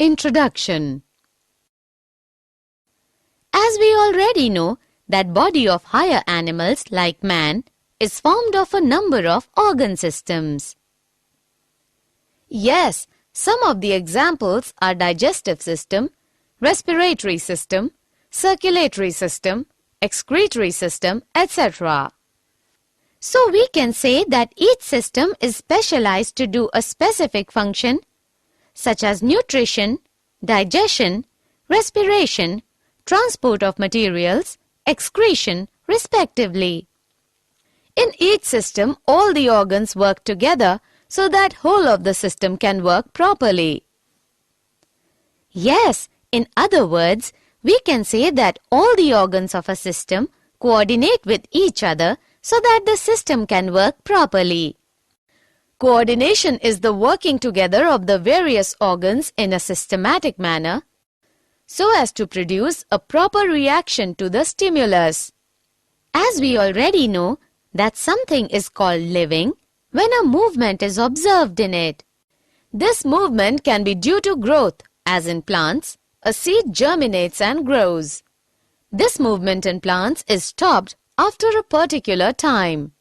Introduction. As we already know, that body of higher animals like man is formed of a number of organ systems. Yes, some of the examples are digestive system, respiratory system, circulatory system, excretory system, etc. So we can say that each system is specialized to do a specific function such as nutrition, digestion, respiration, transport of materials, excretion, respectively. In each system, all the organs work together so that whole of the system can work properly. Yes, in other words, we can say that all the organs of a system coordinate with each other so that the system can work properly. Coordination is the working together of the various organs in a systematic manner so as to produce a proper reaction to the stimulus. As we already know that something is called living when a movement is observed in it. This movement can be due to growth, as in plants, a seed germinates and grows. This movement in plants is stopped after a particular time.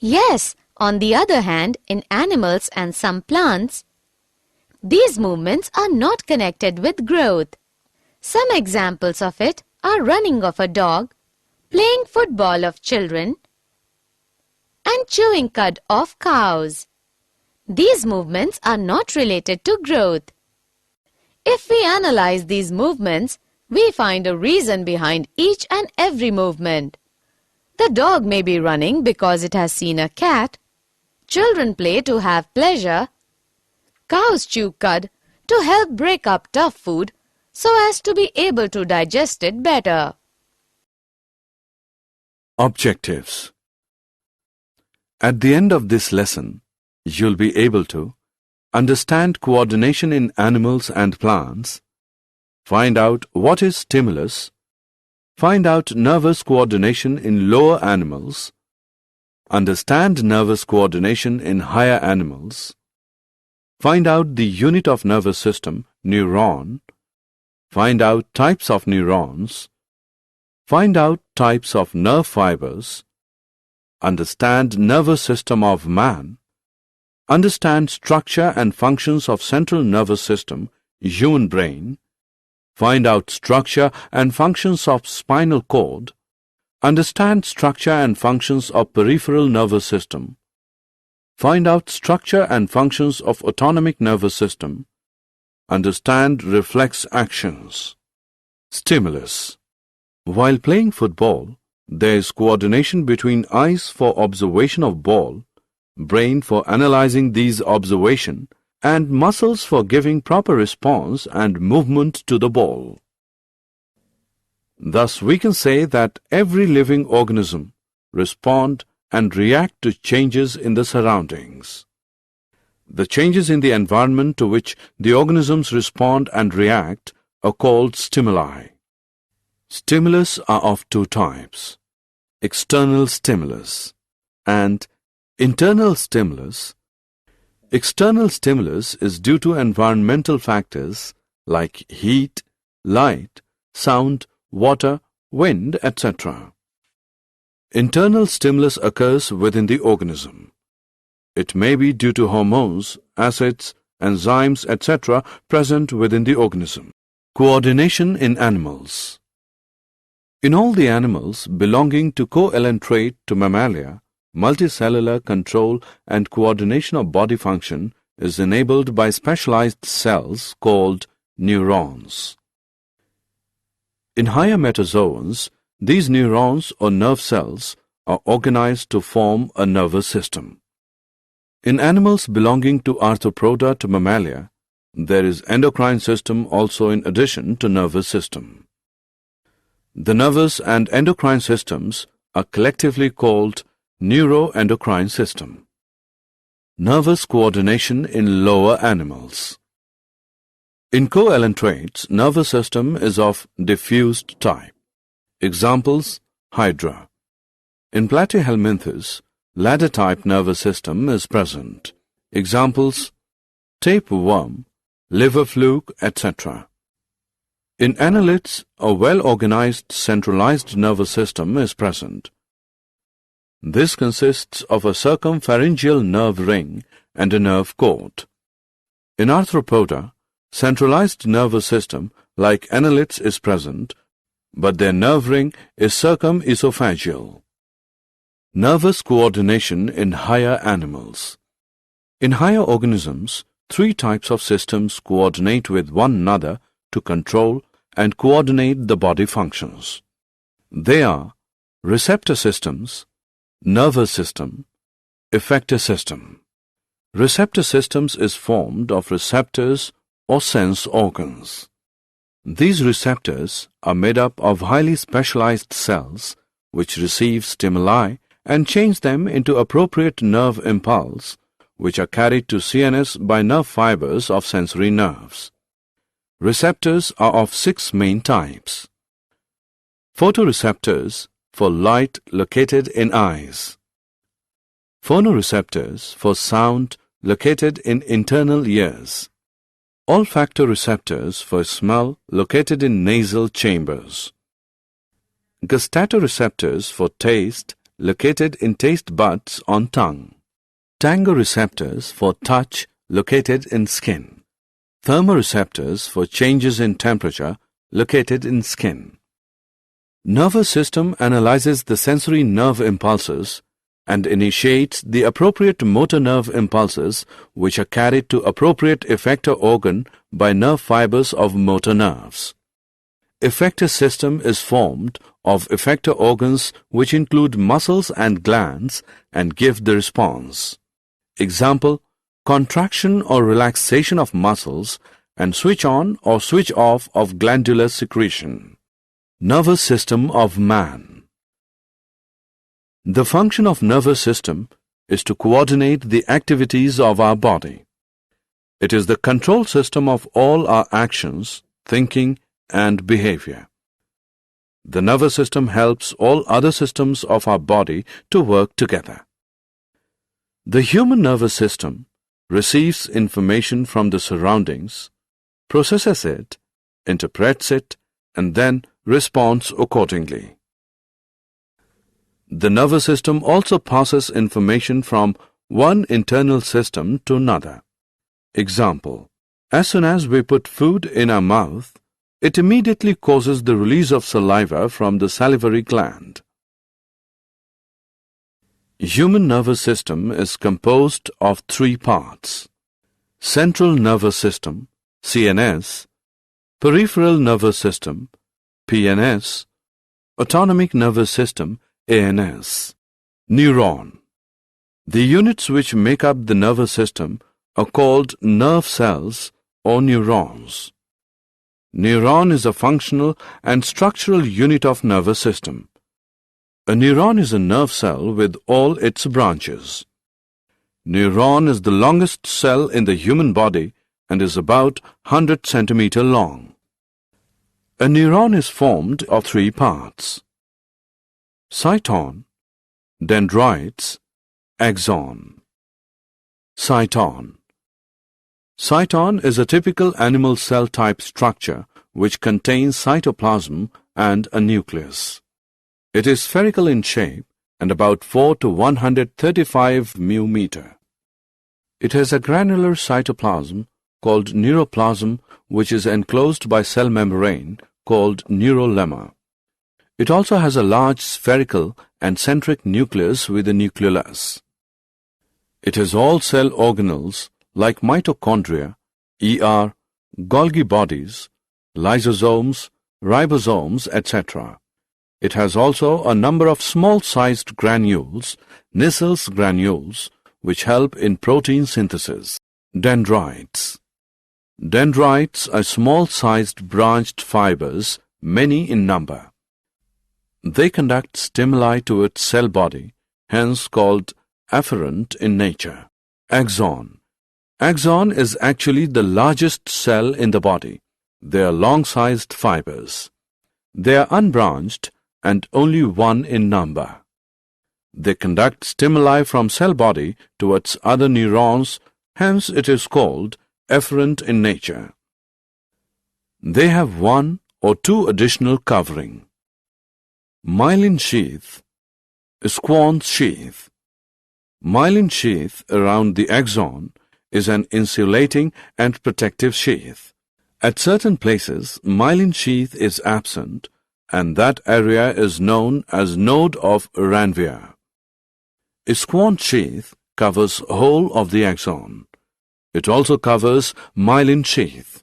Yes, on the other hand, in animals and some plants, these movements are not connected with growth. Some examples of it are running of a dog, playing football of children, and chewing cud of cows. These movements are not related to growth. If we analyze these movements, we find a reason behind each and every movement. The dog may be running because it has seen a cat. Children play to have pleasure. Cows chew cud to help break up tough food so as to be able to digest it better. Objectives. At the end of this lesson, you'll be able to understand coordination in animals and plants, find out what is stimulus, find out nervous coordination in lower animals, understand nervous coordination in higher animals, find out the unit of nervous system, neuron, find out types of neurons, find out types of nerve fibers, understand nervous system of man, understand structure and functions of central nervous system, human brain, find out structure and functions of spinal cord, understand structure and functions of peripheral nervous system, find out structure and functions of autonomic nervous system, understand reflex actions. Stimulus. While playing football, there is coordination between eyes for observation of ball, brain for analyzing these observation, and muscles for giving proper response and movement to the ball. Thus, we can say that every living organism respond and react to changes in the surroundings. The changes in the environment to which the organisms respond and react are called stimuli. Stimulus are of two types: external stimulus and internal stimulus. External stimulus is due to environmental factors like heat, light, sound, water, wind, etc. Internal stimulus occurs within the organism. It may be due to hormones, acids, enzymes, etc. present within the organism. Coordination in animals. In all the animals belonging to coelenterate to mammalia, multicellular control and coordination of body function is enabled by specialized cells called neurons. In higher metazoans, these neurons or nerve cells are organized to form a nervous system. In animals belonging to arthropoda to mammalia, there is endocrine system also in addition to nervous system. The nervous and endocrine systems are collectively called neuroendocrine system. Nervous coordination in lower animals. In coelentrates, nervous system is of diffused type. Examples: hydra. In platyhelminthes, ladder-type nervous system is present. Examples: tapeworm, liver fluke, etc. In annelids, a well-organized centralized nervous system is present. This consists of a circumpharyngeal nerve ring and a nerve cord. In arthropoda, centralized nervous system like annelids is present, but their nerve ring is circumesophageal. Nervous coordination in higher animals. In higher organisms, three types of systems coordinate with one another to control and coordinate the body functions. They are receptor systems, nervous system, effector system. Receptor systems is formed of receptors or sense organs. These receptors are made up of highly specialized cells which receive stimuli and change them into appropriate nerve impulse, which are carried to CNS by nerve fibers of sensory nerves. Receptors are of 6 main types. Photoreceptors for light located in eyes. Phonoreceptors for sound located in internal ears. Olfactoreceptors for smell located in nasal chambers. Gustatoreceptors for taste located in taste buds on tongue. Tangoreceptors for touch located in skin. Thermoreceptors for changes in temperature located in skin. Nervous system analyzes the sensory nerve impulses and initiates the appropriate motor nerve impulses which are carried to appropriate effector organ by nerve fibers of motor nerves. Effector system is formed of effector organs which include muscles and glands and give the response. Example, contraction or relaxation of muscles and switch on or switch off of glandular secretion. Nervous system of man. The function of nervous system is to coordinate the activities of our body. It is the control system of all our actions, thinking, and behavior. The nervous system helps all other systems of our body to work together. The human nervous system receives information from the surroundings, processes it, interprets it, and then responds accordingly. The nervous system also passes information from one internal system to another. Example, as soon as we put food in our mouth, it immediately causes the release of saliva from the salivary gland. Human nervous system is composed of 3 parts: central nervous system, CNS, peripheral nervous system, PNS, autonomic nervous system, ANS. Neuron. The units which make up the nervous system are called nerve cells or neurons. Neuron is a functional and structural unit of nervous system. A neuron is a nerve cell with all its branches. Neuron is the longest cell in the human body and is about 100 centimeters long. A neuron is formed of 3 parts: cyton, dendrites, axon. Cyton. Cyton is a typical animal cell type structure which contains cytoplasm and a nucleus. It is spherical in shape and about 4 to 135 μm. It has a granular cytoplasm called neuroplasm which is enclosed by cell membrane called neurolemma. It also has a large spherical and centric nucleus with a nucleolus. It has all cell organelles like mitochondria, ER, Golgi bodies, lysosomes, ribosomes, etc. It has also a number of small-sized granules, Nissel's granules, which help in protein synthesis. Dendrites. Dendrites are small-sized branched fibers, many in number. They conduct stimuli to its cell body, hence called afferent in nature. Axon. Axon is actually the largest cell in the body. They are long-sized fibers. They are unbranched and only 1 in number. They conduct stimuli from cell body towards other neurons, hence it is called efferent in nature. They have one or two additional covering: myelin sheath, Schwann sheath. Myelin sheath around the axon is an insulating and protective sheath. At certain places, myelin sheath is absent, and that area is known as node of Ranvier. Schwann sheath covers whole of the axon. It also covers myelin sheath.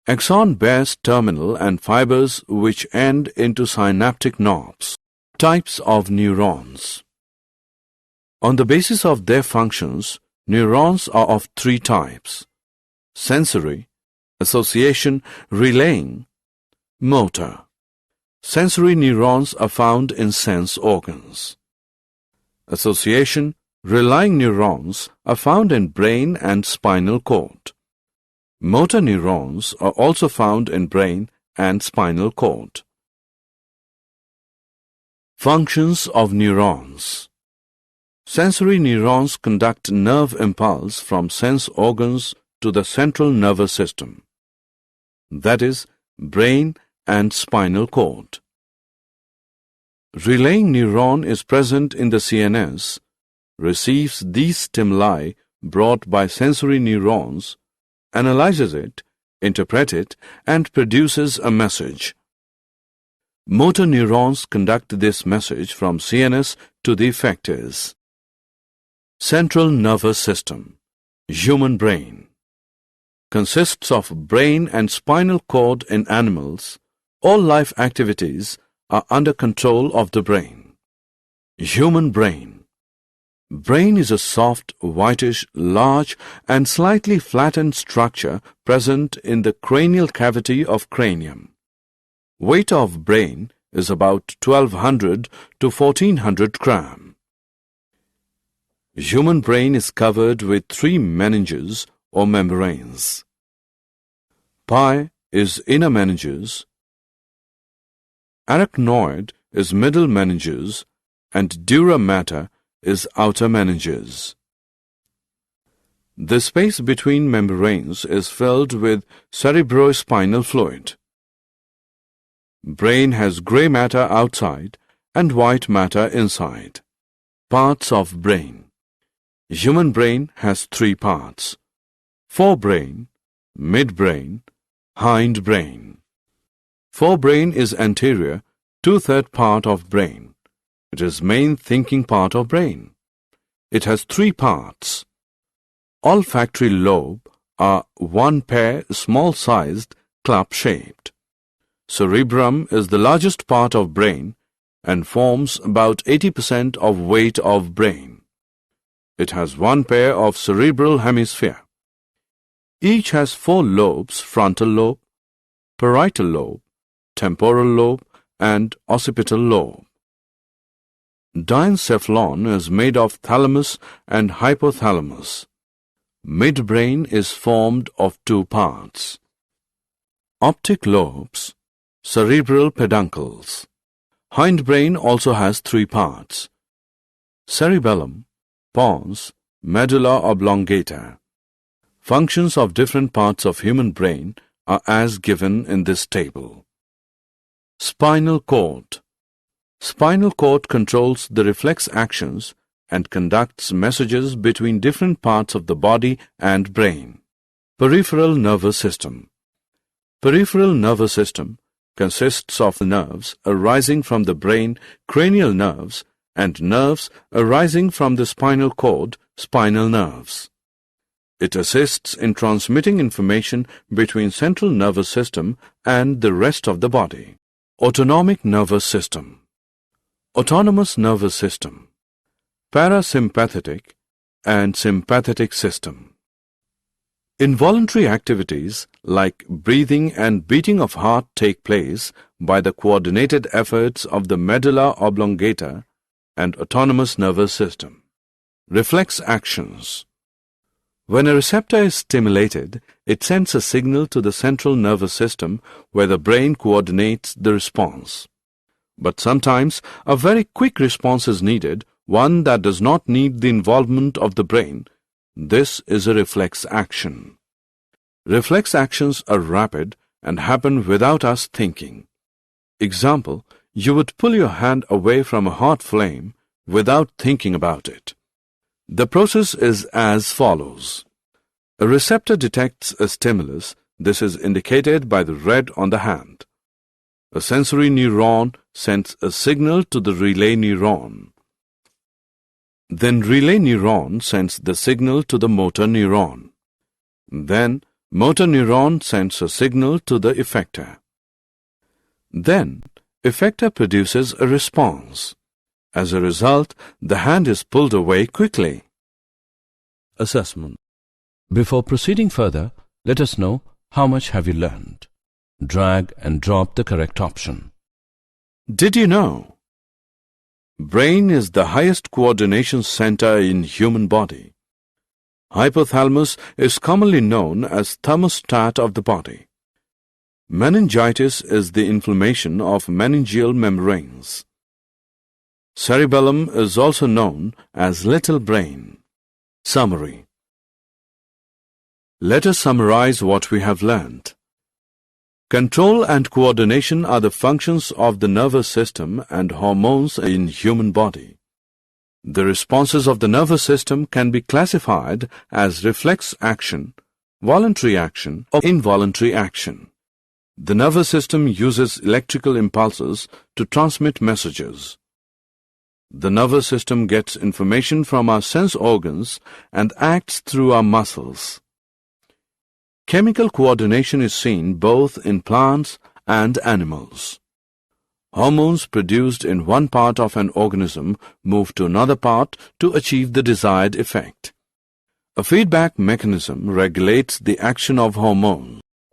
Axon bears terminal and fibers which end into synaptic knobs. Types of neurons. On the basis of their functions, neurons are of three types: sensory, association, relaying, motor. Sensory neurons are found in sense organs. Association, relaying neurons are found in brain and spinal cord. Motor neurons are also found in brain and spinal cord. Functions of neurons. Sensory neurons conduct nerve impulse from sense organs to the central nervous system, that is, brain and spinal cord. Relaying neuron is present in the CNS, receives these stimuli brought by sensory neurons, analyzes it, interprets it, and produces a message. Motor neurons conduct this message from CNS to the effectors. Central nervous system, human brain. Consists of brain and spinal cord in animals. All life activities are under control of the brain. Human brain. Brain is a soft, whitish, large and slightly flattened structure present in the cranial cavity of cranium. Weight of brain is about 1200 to 1400 gram. Human brain is covered with three meninges or membranes. Pie is inner meninges, arachnoid is middle meninges, and dura mater is outer meninges. The space between membranes is filled with cerebrospinal fluid. Brain has gray matter outside and white matter inside. Parts of brain. Human brain has three parts: forebrain, midbrain, hindbrain. Forebrain is anterior, two-third part of brain. It is main thinking part of brain. It has three parts. Olfactory lobe are one pair, small-sized, club-shaped. Cerebrum is the largest part of brain and forms about 80% of weight of brain. It has one pair of cerebral hemisphere. Each has four lobes: frontal lobe, parietal lobe, temporal lobe, and occipital lobe. Diencephalon is made of thalamus and hypothalamus. Midbrain is formed of two parts. Optic lobes, cerebral peduncles. Hindbrain also has three parts: cerebellum, pons, medulla oblongata. Functions of different parts of human brain are as given in this table. Spinal cord. Spinal cord controls the reflex actions and conducts messages between different parts of the body and brain. Peripheral nervous system. Peripheral nervous system consists of nerves arising from the brain, cranial nerves, and nerves arising from the spinal cord, spinal nerves. It assists in transmitting information between central nervous system and the rest of the body. Autonomic nervous system. Autonomous nervous system. Parasympathetic and sympathetic system. Involuntary activities like breathing and beating of heart take place by the coordinated efforts of the medulla oblongata and autonomous nervous system. Reflex actions. When a receptor is stimulated, it sends a signal to the central nervous system where the brain coordinates the response. But sometimes a very quick response is needed, one that does not need the involvement of the brain. This is a reflex action. Reflex actions are rapid and happen without us thinking. Example, you would pull your hand away from a hot flame without thinking about it. The process is as follows. A receptor detects a stimulus. This is indicated by the red on the hand. A sensory neuron sends a signal to the relay neuron. Then relay neuron sends the signal to the motor neuron. Then motor neuron sends a signal to the effector. Then effector produces a response. As a result, the hand is pulled away quickly. Assessment. Before proceeding further, let us know how much have you learned. Drag and drop the correct option. Did you know? Brain is the highest coordination center in human body. Hypothalamus is commonly known as thermostat of the body. Meningitis is the inflammation of meningeal membranes. Cerebellum is also known as little brain. Summary. Let us summarize what we have learned. Control and coordination are the functions of the nervous system and hormones in human body. The responses of the nervous system can be classified as reflex action, voluntary action, or involuntary action. The nervous system uses electrical impulses to transmit messages. The nervous system gets information from our sense organs and acts through our muscles. Chemical coordination is seen both in plants and animals. Hormones produced in one part of an organism move to another part to achieve the desired effect. A feedback mechanism regulates the action of hormones.